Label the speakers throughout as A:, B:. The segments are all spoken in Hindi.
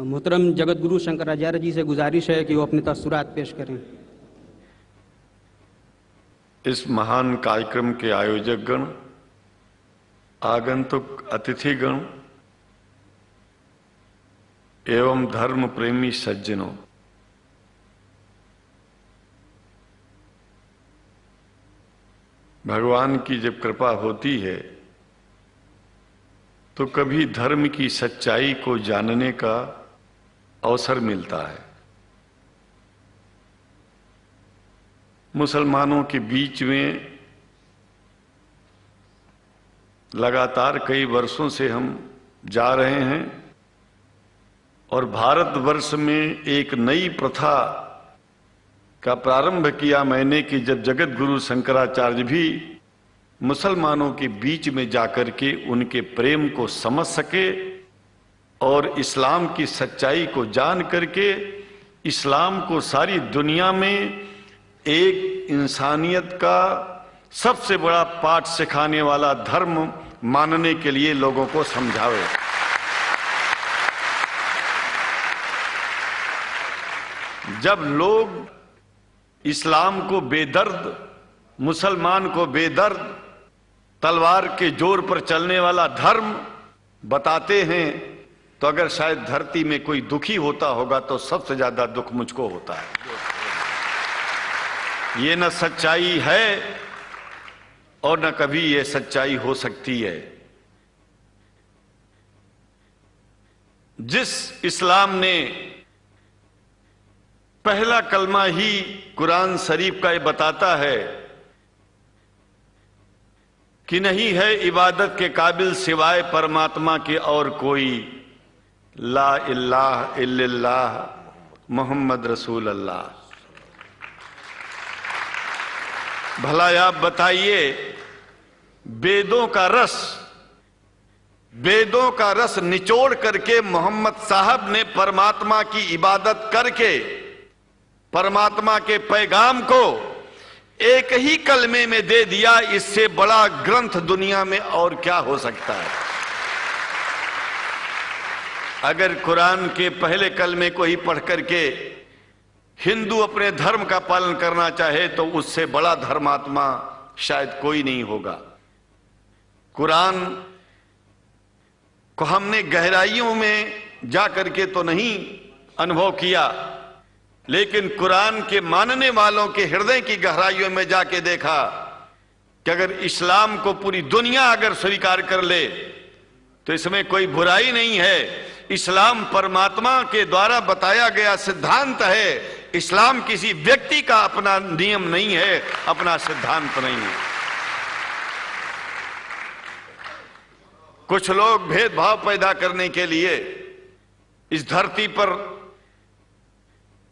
A: मोहतरम जगत गुरु शंकराचार्य जी से गुजारिश है कि वो अपने तअस्सुरात पेश करें।
B: इस महान कार्यक्रम के आयोजक गण, आगंतुक अतिथिगण एवं धर्म प्रेमी सज्जनों, भगवान की जब कृपा होती है तो कभी धर्म की सच्चाई को जानने का अवसर मिलता है। मुसलमानों के बीच में लगातार कई वर्षों से हम जा रहे हैं और भारतवर्ष में एक नई प्रथा का प्रारंभ किया मैंने कि जब जगत गुरु शंकराचार्य भी मुसलमानों के बीच में जाकर के उनके प्रेम को समझ सके और इस्लाम की सच्चाई को जान करके इस्लाम को सारी दुनिया में एक इंसानियत का सबसे बड़ा पाठ सिखाने वाला धर्म मानने के लिए लोगों को समझावे। जब लोग इस्लाम को बेदर्द, मुसलमान को बेदर्द, तलवार के जोर पर चलने वाला धर्म बताते हैं तो अगर शायद धरती में कोई दुखी होता होगा तो सबसे ज्यादा दुख मुझको होता है। ये न सच्चाई है और न कभी ये सच्चाई हो सकती है। जिस इस्लाम ने पहला कलमा ही कुरान शरीफ का ये बताता है कि नहीं है इबादत के काबिल सिवाय परमात्मा के और कोई, ला इलाहा इल्लल्लाह मोहम्मद रसूल अल्लाह। भला आप बताइए, वेदों का रस निचोड़ करके मोहम्मद साहब ने परमात्मा की इबादत करके परमात्मा के पैगाम को एक ही कलमे में दे दिया। इससे बड़ा ग्रंथ दुनिया में और क्या हो सकता है। अगर कुरान के पहले कलमे को ही पढ़ करके हिंदू अपने धर्म का पालन करना चाहे तो उससे बड़ा धर्मात्मा शायद कोई नहीं होगा। कुरान को हमने गहराइयों में जा करके तो नहीं अनुभव किया, लेकिन कुरान के मानने वालों के हृदय की गहराइयों में जाके देखा कि अगर इस्लाम को पूरी दुनिया अगर स्वीकार कर ले तो इसमें कोई बुराई नहीं है। इस्लाम परमात्मा के द्वारा बताया गया सिद्धांत है। इस्लाम किसी व्यक्ति का अपना नियम नहीं है, अपना सिद्धांत नहीं है। कुछ लोग भेदभाव पैदा करने के लिए इस धरती पर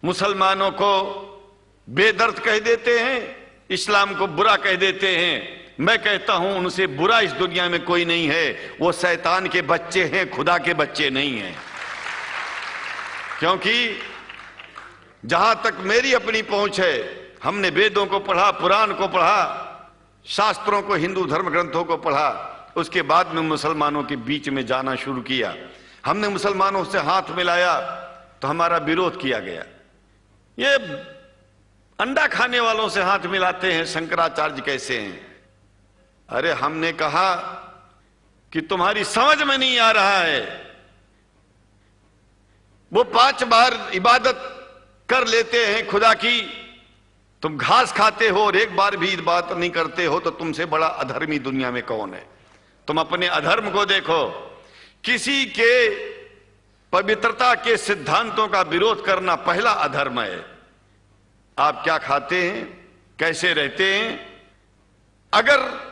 B: मुसलमानों को बेदर्द कह देते हैं, इस्लाम को बुरा कह देते हैं। मैं कहता हूं उनसे बुरा इस दुनिया में कोई नहीं है। वो शैतान के बच्चे हैं, खुदा के बच्चे नहीं हैं। क्योंकि जहां तक मेरी अपनी पहुंच है, हमने वेदों को पढ़ा, पुराण को पढ़ा, शास्त्रों को, हिंदू धर्म ग्रंथों को पढ़ा। उसके बाद में मुसलमानों के बीच में जाना शुरू किया। हमने मुसलमानों से हाथ मिलाया तो हमारा विरोध किया गया। ये अंडा खाने वालों से हाथ मिलाते हैं, शंकराचार्य कैसे हैं? अरे हमने कहा कि तुम्हारी समझ में नहीं आ रहा है। वो 5 बार इबादत कर लेते हैं खुदा की, तुम घास खाते हो और एक बार भी इबादत नहीं करते हो, तो तुमसे बड़ा अधर्मी दुनिया में कौन है? तुम अपने अधर्म को देखो। किसी के पवित्रता के सिद्धांतों का विरोध करना पहला अधर्म है। आप क्या खाते हैं, कैसे रहते हैं, अगर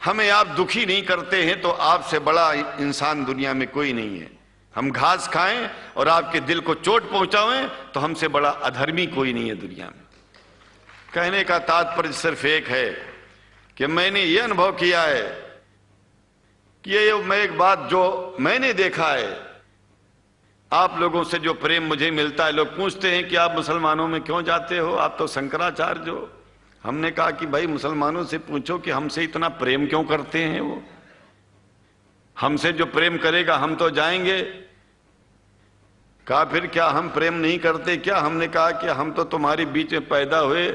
B: हमें आप दुखी नहीं करते हैं तो आपसे बड़ा इंसान दुनिया में कोई नहीं है। हम घास खाएं और आपके दिल को चोट पहुंचाएं तो हमसे बड़ा अधर्मी कोई नहीं है दुनिया में। कहने का तात्पर्य सिर्फ एक है कि मैंने ये अनुभव किया है कि ये मैं एक बात जो मैंने देखा है, आप लोगों से जो प्रेम मुझे मिलता है, लोग पूछते हैं कि आप मुसलमानों में क्यों जाते हो, आप तो शंकराचार्य हो। हमने कहा कि भाई मुसलमानों से पूछो कि हमसे इतना प्रेम क्यों करते हैं। वो हमसे जो प्रेम करेगा हम तो जाएंगे। कहा फिर क्या हम प्रेम नहीं करते क्या? हमने कहा कि हम तो तुम्हारे बीच में पैदा हुए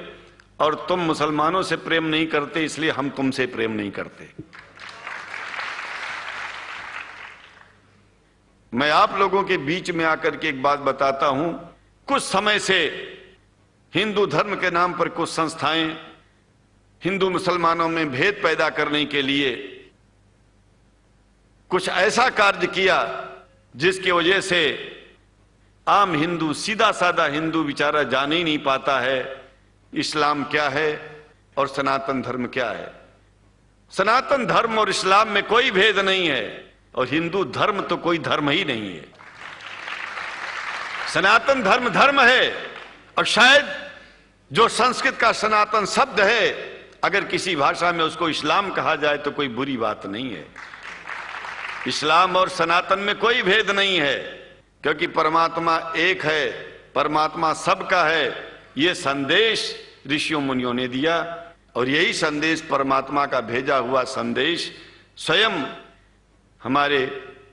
B: और तुम मुसलमानों से प्रेम नहीं करते, इसलिए हम तुमसे प्रेम नहीं करते। मैं आप लोगों के बीच में आकर के एक बात बताता हूं। कुछ समय से हिंदू धर्म के नाम पर कुछ संस्थाएं हिंदू मुसलमानों में भेद पैदा करने के लिए कुछ ऐसा कार्य किया जिसकी वजह से आम हिंदू, सीधा साधा हिंदू बेचारा जान ही नहीं पाता है इस्लाम क्या है और सनातन धर्म क्या है। सनातन धर्म और इस्लाम में कोई भेद नहीं है और हिंदू धर्म तो कोई धर्म ही नहीं है। सनातन धर्म धर्म है और शायद जो संस्कृत का सनातन शब्द है अगर किसी भाषा में उसको इस्लाम कहा जाए तो कोई बुरी बात नहीं है। इस्लाम और सनातन में कोई भेद नहीं है क्योंकि परमात्मा एक है, परमात्मा सबका है। ये संदेश ऋषियों मुनियों ने दिया और यही संदेश परमात्मा का भेजा हुआ संदेश स्वयं हमारे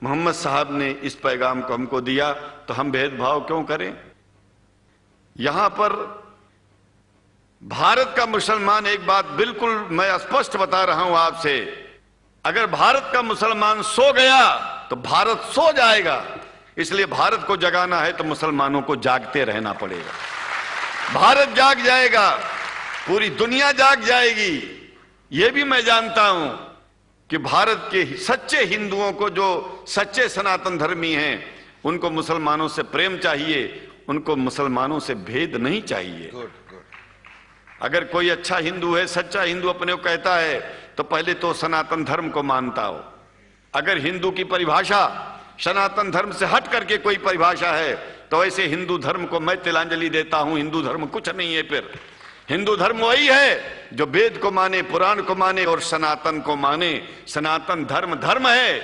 B: मोहम्मद साहब ने इस पैगाम को हमको दिया, तो हम भेदभाव क्यों करें? यहां पर भारत का मुसलमान, एक बात बिल्कुल मैं स्पष्ट बता रहा हूं आपसे, अगर भारत का मुसलमान सो गया तो भारत सो जाएगा। इसलिए भारत को जगाना है तो मुसलमानों को जागते रहना पड़ेगा। भारत जाग जाएगा, पूरी दुनिया जाग जाएगी। यह भी मैं जानता हूं कि भारत के सच्चे हिंदुओं को, जो सच्चे सनातन धर्मी हैं, उनको मुसलमानों से प्रेम चाहिए, उनको मुसलमानों से भेद नहीं चाहिए। अगर कोई अच्छा हिंदू है, सच्चा हिंदू अपने को कहता है, तो पहले तो सनातन धर्म को मानता हो। अगर हिंदू की परिभाषा सनातन धर्म से हट करके कोई परिभाषा है तो ऐसे हिंदू धर्म को मैं तिलांजलि देता हूं। हिंदू धर्म कुछ नहीं है। फिर हिंदू धर्म वही है जो वेद को माने, पुराण को माने और सनातन को माने। सनातन धर्म धर्म है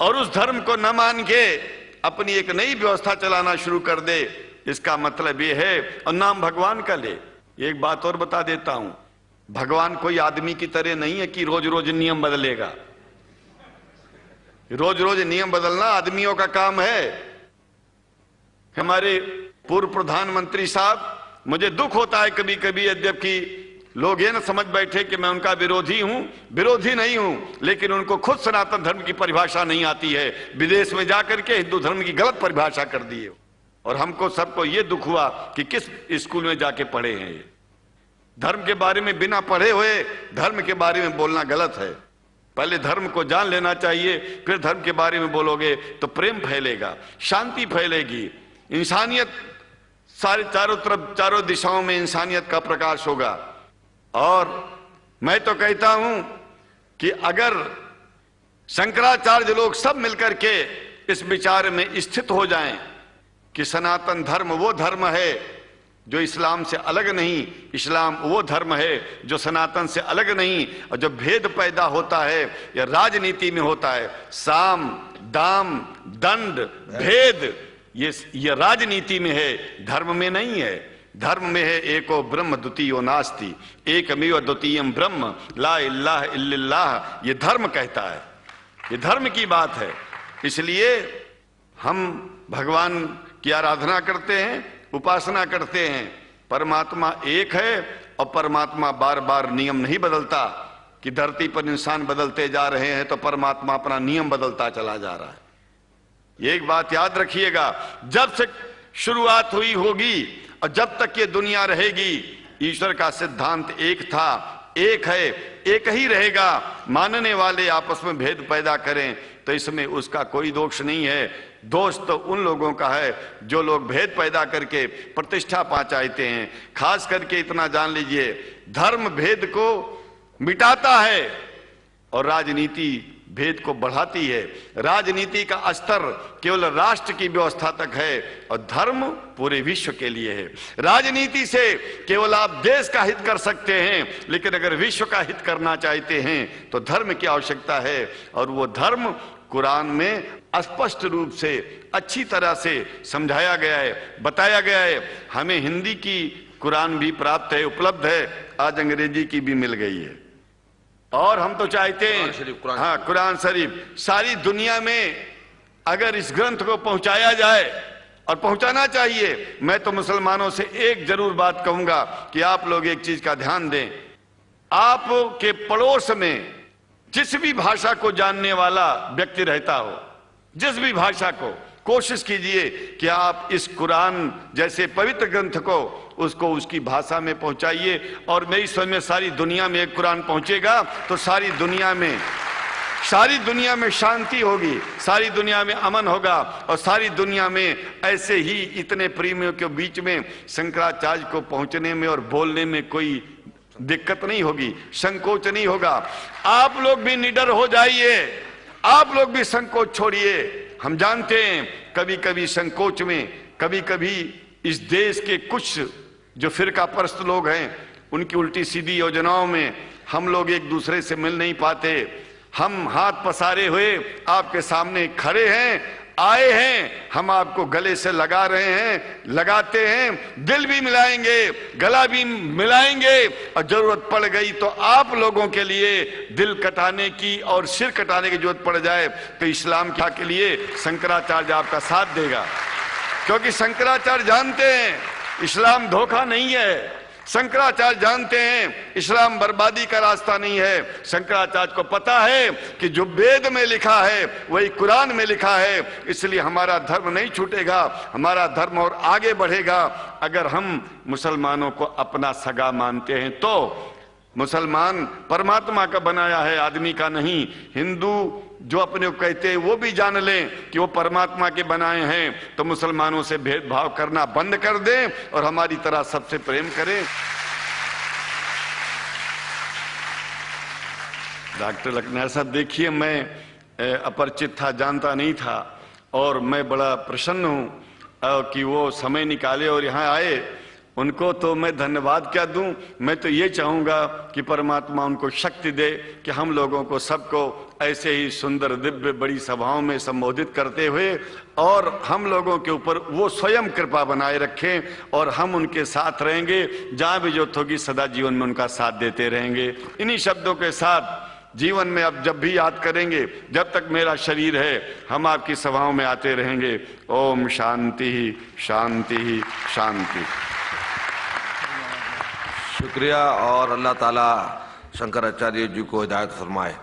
B: और उस धर्म को न मान के अपनी एक नई व्यवस्था चलाना शुरू कर दे, इसका मतलब ये है, और नाम भगवान का ले। एक बात और बता देता हूं, भगवान कोई आदमी की तरह नहीं है कि रोज रोज नियम बदलेगा। रोज रोज नियम बदलना आदमियों का काम है। हमारे पूर्व प्रधानमंत्री साहब, मुझे दुख होता है कभी कभी, यद्यपि लोग ये न समझ बैठे कि मैं उनका विरोधी हूं, विरोधी नहीं हूं, लेकिन उनको खुद सनातन धर्म की परिभाषा नहीं आती है। विदेश में जाकर के हिंदू धर्म की गलत परिभाषा कर दी है और हमको सबको ये दुख हुआ कि किस स्कूल में जाके पढ़े हैं। ये धर्म के बारे में बिना पढ़े हुए धर्म के बारे में बोलना गलत है। पहले धर्म को जान लेना चाहिए, फिर धर्म के बारे में बोलोगे तो प्रेम फैलेगा, शांति फैलेगी, इंसानियत सारे चारों तरफ, चारों दिशाओं में इंसानियत का प्रकाश होगा। और मैं तो कहता हूं कि अगर शंकराचार्य लोग सब मिलकर के इस विचार में स्थित हो जाएं कि सनातन धर्म वो धर्म है जो इस्लाम से अलग नहीं, इस्लाम वो धर्म है जो सनातन से अलग नहीं, और जो भेद पैदा होता है या राजनीति में होता है, साम दाम दंड भेद, ये राजनीति में है, धर्म में नहीं है। धर्म में है एको ब्रह्म द्वितीयो नास्ति, एकमेव द्वितीयम ब्रह्म ला इलाहा इल्लल्लाह। ये धर्म कहता है, ये धर्म की बात है। इसलिए हम भगवान की आराधना करते हैं, उपासना करते हैं। परमात्मा एक है और परमात्मा बार बार नियम नहीं बदलता कि धरती पर इंसान बदलते जा रहे हैं तो परमात्मा अपना नियम बदलता चला जा रहा है। एक बात याद रखिएगा, जब से शुरुआत हुई होगी और जब तक ये दुनिया रहेगी, ईश्वर का सिद्धांत एक था, एक है, एक ही रहेगा। मानने वाले आपस में भेद पैदा करें तो इसमें उसका कोई दोष नहीं है। दोष तो उन लोगों का है जो लोग भेद पैदा करके प्रतिष्ठा पा चाहते हैं। खास करके इतना जान लीजिए, धर्म भेद को मिटाता है और राजनीति भेद को बढ़ाती है। राजनीति का स्तर केवल राष्ट्र की व्यवस्था तक है और धर्म पूरे विश्व के लिए है। राजनीति से केवल आप देश का हित कर सकते हैं, लेकिन अगर विश्व का हित करना चाहते हैं तो धर्म की आवश्यकता है। और वो धर्म कुरान में स्पष्ट रूप से अच्छी तरह से समझाया गया है, बताया गया है। हमें हिंदी की कुरान भी प्राप्त है, उपलब्ध है, आज अंग्रेजी की भी मिल गई है। और हम तो चाहते हैं, हाँ, कुरान शरीफ सारी दुनिया में अगर इस ग्रंथ को पहुंचाया जाए, और पहुंचाना चाहिए, मैं तो मुसलमानों से एक जरूर बात कहूंगा कि आप लोग एक चीज का ध्यान दें। आपके पड़ोस में जिस भी भाषा को जानने वाला व्यक्ति रहता हो, जिस भी भाषा को, कोशिश कीजिए कि आप इस कुरान जैसे पवित्र ग्रंथ को उसको उसकी भाषा में पहुंचाइए। और मेरी समझ में सारी दुनिया में एक कुरान पहुंचेगा तो सारी दुनिया में शांति होगी, सारी दुनिया में अमन होगा, और सारी दुनिया में ऐसे ही इतने प्रेमियों के बीच में शंकराचार्य को पहुंचने में और बोलने में कोई दिक्कत नहीं होगी, संकोच नहीं होगा। आप लोग भी निडर हो जाइए, आप लोग भी संकोच छोड़िए। हम जानते हैं कभी कभी संकोच में, कभी कभी इस देश के कुछ जो फिरका परस्त लोग हैं उनकी उल्टी सीधी योजनाओं में हम लोग एक दूसरे से मिल नहीं पाते। हम हाथ पसारे हुए आपके सामने खड़े हैं, आए हैं, हम आपको गले से लगा रहे हैं, लगाते हैं, दिल भी मिलाएंगे, गला भी मिलाएंगे, और जरूरत पड़ गई तो आप लोगों के लिए दिल कटाने की और सिर कटाने की जरूरत पड़ जाए तो इस्लाम के लिए शंकराचार्य आपका साथ देगा। क्योंकि शंकराचार्य जानते हैं इस्लाम धोखा नहीं है, शंकराचार्य जानते हैं इस्लाम बर्बादी का रास्ता नहीं है। शंकराचार्य को पता है कि जो वेद में लिखा है वही कुरान में लिखा है, इसलिए हमारा धर्म नहीं छूटेगा, हमारा धर्म और आगे बढ़ेगा। अगर हम मुसलमानों को अपना सगा मानते हैं तो मुसलमान परमात्मा का बनाया है, आदमी का नहीं। हिंदू जो अपने को कहते हैं वो भी जान लें कि वो परमात्मा के बनाए हैं, तो मुसलमानों से भेदभाव करना बंद कर दें और हमारी तरह सबसे प्रेम करें। डॉक्टर लखनऊ साहब, देखिए मैं अपरिचित था, जानता नहीं था, और मैं बड़ा प्रसन्न हूं कि वो समय निकाले और यहाँ आए। उनको तो मैं धन्यवाद क्या दूं, मैं तो ये चाहूंगा कि परमात्मा उनको शक्ति दे कि हम लोगों को सबको ऐसे ही सुंदर दिव्य बड़ी सभाओं में संबोधित करते हुए और हम लोगों के ऊपर वो स्वयं कृपा बनाए रखें, और हम उनके साथ रहेंगे, जहां भी जरूरत होगी सदा जीवन में उनका साथ देते रहेंगे। इन्हीं शब्दों के साथ जीवन में अब जब भी याद करेंगे, जब तक मेरा शरीर है हम आपकी सभाओं में आते रहेंगे। ओम शांति ही शांति ही शांति।
C: शुक्रिया, और अल्लाह ताला शंकराचार्य जी को हिदायत फरमाए।